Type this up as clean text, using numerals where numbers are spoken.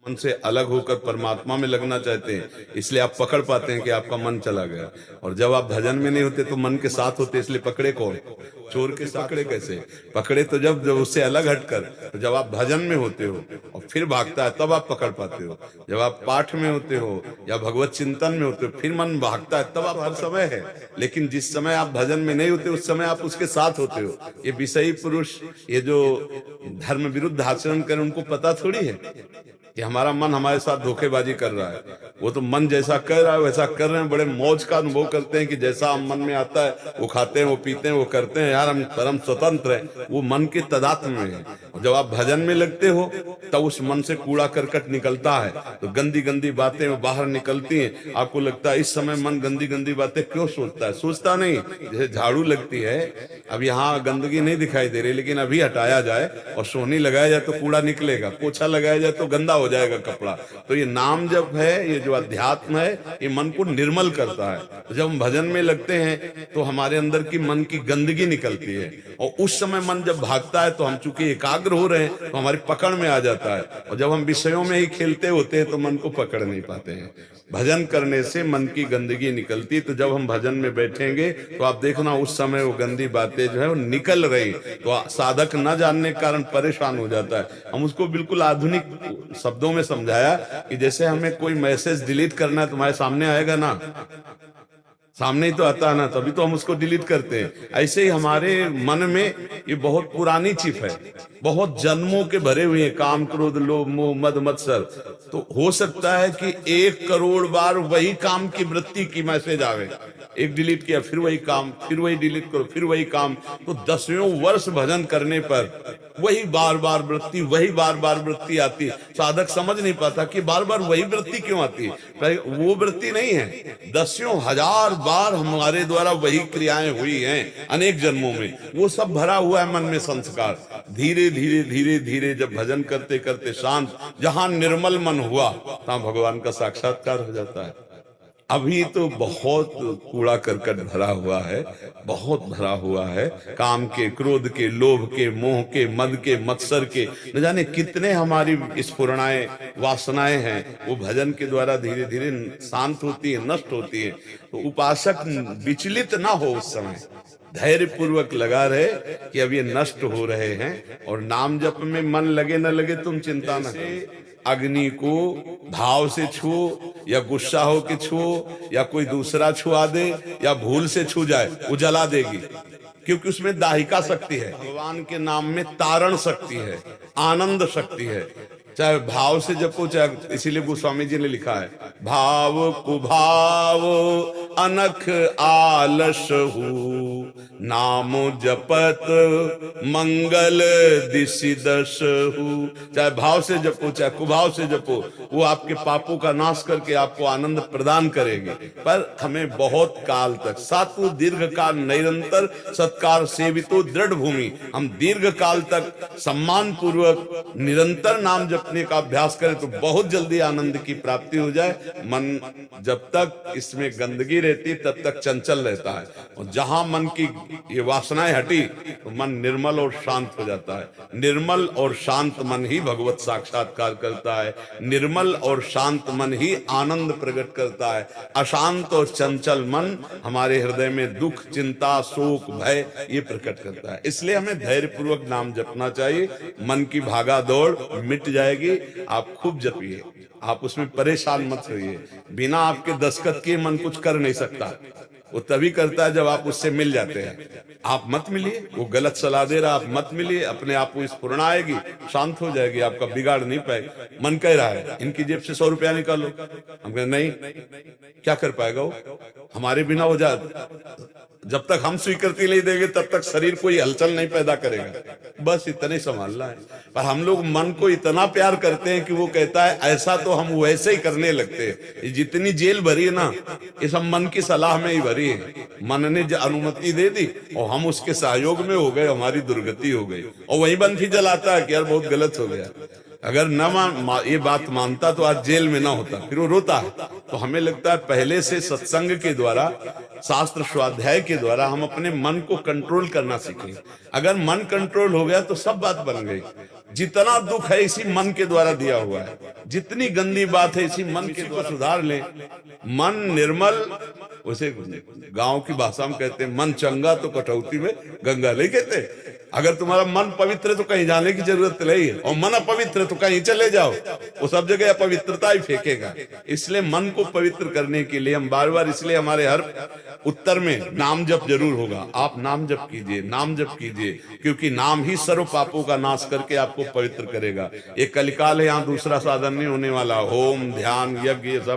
मन से अलग होकर परमात्मा में लगना चाहते हैं, इसलिए आप पकड़ पाते हैं कि आपका मन चला गया। और जब आप भजन में नहीं होते तो मन के साथ होते, इसलिए पकड़े कौन? चोर के साथ पकड़े कैसे? पकड़े तो जब उससे अलग हटकर, तो जब आप भजन में होते हो और फिर भागता है तब आप पकड़ पाते हो। जब आप पाठ में होते हो या भगवत चिंतन में होते हो फिर मन भागता है, तब आप हर समय है। लेकिन जिस समय आप भजन में नहीं होते उस समय आप उसके साथ होते हो। ये विषयी पुरुष, ये जो धर्म विरुद्ध आचरण करें, उनको पता थोड़ी है कि हमारा मन हमारे साथ धोखेबाजी कर रहा है। वो तो मन जैसा कर रहा है वैसा कर रहे हैं, बड़े मौज का अनुभव करते हैं कि जैसा हम मन में आता है वो खाते हैं, वो पीते हैं, वो करते हैं, यार हम परम स्वतंत्र हैं। वो मन के तदात्म में है। और जब आप भजन में लगते हो तब उस मन से कूड़ा करकट निकलता है, तो गंदी गंदी बातें वो बाहर निकलती हैं। आपको लगता है इस समय मन गंदी गंदी बातें क्यों सोचता है? सोचता नहीं। जैसे झाड़ू लगती है, अब यहाँ गंदगी नहीं दिखाई दे रही, लेकिन अभी हटाया जाए और सोहनी लगाया जाए तो कूड़ा निकलेगा, पोछा लगाया जाए तो गंदा हो जाएगा कपड़ा। तो ये नाम जप है, ये जो अध्यात्म है, ये मन को निर्मल करता है। तो जब हम भजन में लगते हैं तो हमारे अंदर की मन की गंदगी निकलती है, और उस समय मन जब भागता है तो हम चूंकि एकाग्र हो रहे हैं तो हमारी पकड़ में आ जाता है। और जब हम विषयों में ही खेलते होते हैं तो मन को पकड़ नहीं पाते हैं। भजन करने से मन की गंदगी निकलती, तो जब हम भजन में बैठेंगे तो आप देखना उस समय वो गंदी बातें जो है वो निकल रही। तो साधक न जानने के कारण परेशान हो जाता है। हम उसको बिल्कुल आधुनिक शब्दों में समझाया कि जैसे हमें कोई मैसेज डिलीट करना है, तुम्हारे सामने आएगा ना, सामने ही तो आता है ना, तभी तो हम उसको डिलीट करते हैं। ऐसे ही हमारे मन में ये बहुत पुरानी चिप है, बहुत जन्मों के भरे हुए हैं, काम क्रोध लोभ मोह मद मत्सर। तो हो सकता है कि 1 करोड़ बार वही काम की वृत्ति की मैसेज आवे, एक डिलीट किया फिर वही काम, फिर वही डिलीट करो, फिर वही काम। तो 10वें वर्ष भजन करने पर वही बार बार वृत्ति, वही बार बार वृत्ति आती। साधक समझ नहीं पाता कि बार बार वही वृत्ति क्यों आती है। वो वृत्ति नहीं है, 10,000 बार हमारे द्वारा वही क्रियाएं हुई हैं अनेक जन्मों में, वो सब भरा हुआ है मन में संस्कार। धीरे धीरे धीरे धीरे जब भजन करते करते शांत, जहां निर्मल मन हुआ तहां भगवान का साक्षात्कार हो जाता है। अभी तो बहुत कूड़ा करकट भरा हुआ है, बहुत भरा हुआ है, काम के, क्रोध के, लोभ के, मोह के, मद के, मत्सर के, न जाने कितने हमारी स्फुरणाएं, वासनाएं हैं, वो भजन के द्वारा धीरे धीरे शांत होती है, नष्ट होती है। तो उपासक विचलित ना हो, उस समय धैर्य पूर्वक लगा रहे कि अब ये नष्ट हो रहे हैं। और नाम जप में मन लगे न लगे तुम चिंता न करो। अग्नि को भाव से छू या गुस्सा हो के छू या कोई दूसरा छुआ दे या भूल से छू जाए, वो जला देगी, क्योंकि उसमें दाहिका शक्ति है। भगवान के नाम में तारण शक्ति है, आनंद शक्ति है। चाहे भाव से जपो, चाहे, इसीलिए गोस्वामी जी ने लिखा है, भाव कुभाव अनख आलस हूँ, नाम जपत मंगल दिशि दश हूँ। चाहे भाव से जपो चाहे कुभाव से जपो, वो आपके पापों का नाश करके आपको आनंद प्रदान करेगी। पर हमें बहुत काल तक, सातु दीर्घ काल निरंतर सत्कार सेवितो दृढ़ भूमि, हम दीर्घ काल तक सम्मान पूर्वक निरंतर नाम जपने का अभ्यास करें तो बहुत जल्दी आनंद की प्राप्ति हो जाए। मन जब तक इसमें गंदगी रहती तब तक चंचल रहता है, और जहां मन की ये वासनाएं हटी तो मन निर्मल और शांत हो जाता है। निर्मल और शांत मन ही भगवत साक्षात्कार करता है, निर्मल और शांत मन ही आनंद प्रकट करता है। अशांत और चंचल मन हमारे हृदय में दुख, चिंता, शोक, भय ये प्रकट करता है। इसलिए हमें धैर्य पूर्वक नाम जपना चाहिए। मन की भागा दौड़ मिट जाएगी। आप खूब जपिए, आप उसमें परेशान मत होइए। बिना आपके दस्तखत किए मन कुछ कर नहीं सकता, वो तभी करता है जब आप उससे मिल जाते हैं। आप मत मिलिए, वो गलत सलाह दे रहा, आप मत मिलिए, अपने आप को स्फुरणा आएगी, शांत हो जाएगी, आपका बिगाड़ नहीं पाएगा। मन कह रहा है इनकी जेब से 100 रुपया निकालो, हम कह नहीं, क्या कर पाएगा वो, हमारे बिना हो जाए। जब तक हम स्वीकृति नहीं देंगे तब तक शरीर कोई हलचल नहीं पैदा करेगा, बस इतने संभालना है। पर हम लोग मन को इतना प्यार करते हैं कि वो कहता है ऐसा, तो हम वैसे ही करने लगते हैं। जितनी जेल भरी है ना, ये सब मन की सलाह में ही भरी है। मन ने अनुमति दे दी और हम उसके सहयोग में हो गए, हमारी दुर्गति हो गई। और वही बंधी जलाता है कि यार बहुत गलत हो गया। अगर न ये बात मानता तो आज जेल में ना होता, फिर वो रोता है। तो हमें लगता है पहले से सत्संग के द्वारा, शास्त्र स्वाध्याय के द्वारा हम अपने मन को कंट्रोल करना सीखें। अगर मन कंट्रोल हो गया तो सब बात बन गई। जितना दुख है इसी मन के द्वारा दिया हुआ है, जितनी गंदी बात है इसी मन के द्वारा सुधार ले। मन निर्मल, उसे गांव की भाषा में कहते हैं मन चंगा तो कटौती में गंगा, नहीं कहते। अगर तुम्हारा मन पवित्र है तो कहीं जाने की जरूरत नहीं है, और मन अपवित्र है तो कहीं चले जाओ, वो सब जगह अपवित्रता ही फेंकेगा। इसलिए मन को पवित्र करने के लिए हम बार बार, इसलिए हमारे हर उत्तर में नाम जप जरूर होगा। आप नाम जप कीजिए, नाम जप कीजिए, क्योंकि नाम ही सर्व पापों का नाश करके आपको पवित्र करेगा। ये कलिकाल है, यहाँ दूसरा साधन नहीं होने वाला। होम, ध्यान, यज्ञ, ये सब